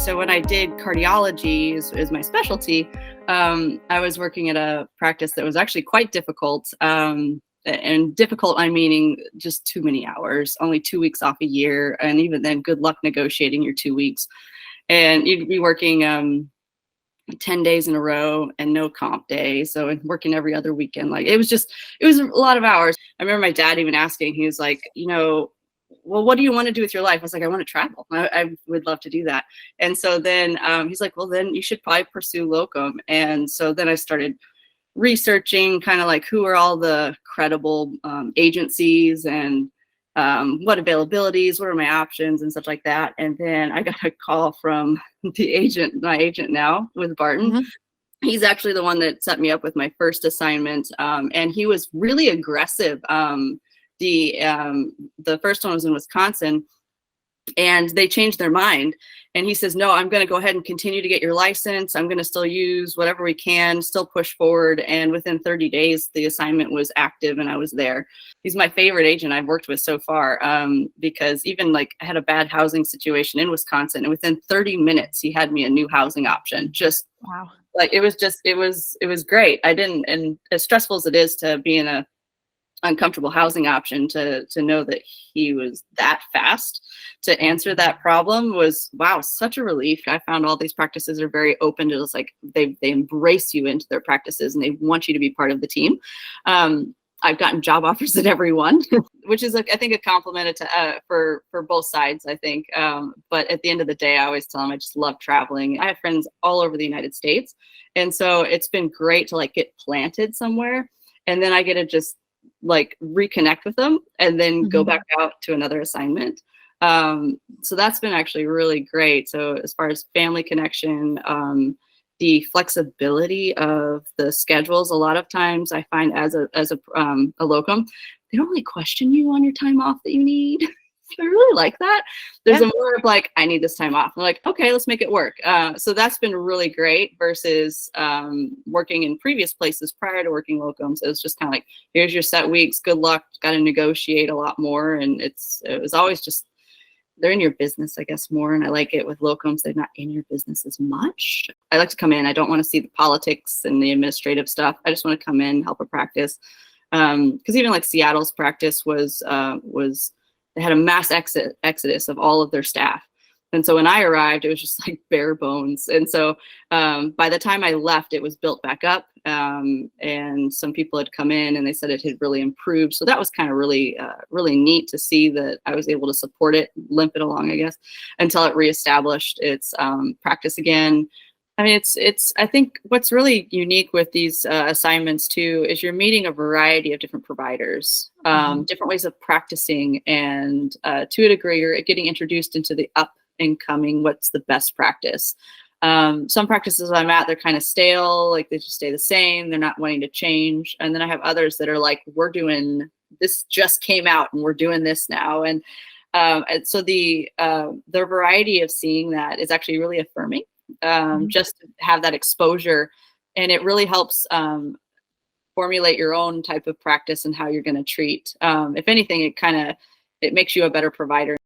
So when I did cardiology is my specialty, I was working at a practice that was actually quite difficult. And difficult, I'm meaning just too many hours, only 2 weeks off a year. And even then, good luck negotiating your 2 weeks. And you'd be working 10 days in a row and no comp day. So working every other weekend. Like it was a lot of hours. I remember my dad even asking, he was like, well, what do you want to do with your life? I was like, I want to travel. I would love to do that. And so then he's like, well, then you should probably pursue locum. And so then I started researching kind of like who are all the credible agencies and what availabilities, what are my options and such like that. And then I got a call from my agent now with Barton. Mhm. He's actually the one that set me up with my first assignment. And he was really aggressive. The first one was in Wisconsin, and they changed their mind. And he says, no, I'm going to go ahead and continue to get your license. I'm going to still use whatever we can, still push forward. And within 30 days, the assignment was active and I was there. He's my favorite agent I've worked with so far, because even like I had a bad housing situation in Wisconsin, and within 30 minutes, he had me a new housing option. Just Wow. like, it was great. And as stressful as it is to be in a uncomfortable housing option, to know that he was that fast to answer that problem was, wow, such a relief. I found all these practices are very open to just like they embrace you into their practices and they want you to be part of the team. I've gotten job offers at every one, which is I think a compliment for both sides, I think. But at the end of the day, I always tell them I just love traveling. I have friends all over the United States, and so it's been great to like get planted somewhere, and then I get to just like reconnect with them and then go back out to another assignment. So that's been actually really great. So as far as family connection, the flexibility of the schedules, a lot of times I find as a locum, they don't really question you on your time off that you need. I really like that. There's a more of like, I need this time off. I'm like, okay, let's make it work. So that's been really great versus working in previous places prior to working locums. It was just kind of like, here's your set weeks. Good luck. Got to negotiate a lot more. And it was always just, they're in your business, I guess, more. And I like it with locums. They're not in your business as much. I like to come in. I don't want to see the politics and the administrative stuff. I just want to come in, help a practice. Because even like Seattle's practice was they had a mass exodus of all of their staff. And so when I arrived, it was just like bare bones. And so by the time I left, it was built back up. And some people had come in and they said it had really improved. So that was kind of really, really neat to see that I was able to support it, limp it along, I guess, until it reestablished its practice again. I mean, I think what's really unique with these assignments too, is you're meeting a variety of different providers, different ways of practicing. And to a degree, you're getting introduced into the up and coming, what's the best practice. Some practices I'm at, they're kind of stale, like they just stay the same. They're not wanting to change. And then I have others that are like, we're doing, this just came out and we're doing this now. And so the variety of seeing that is actually really affirming. Just to have that exposure, and it really helps formulate your own type of practice and how you're going to treat. If anything, it makes you a better provider.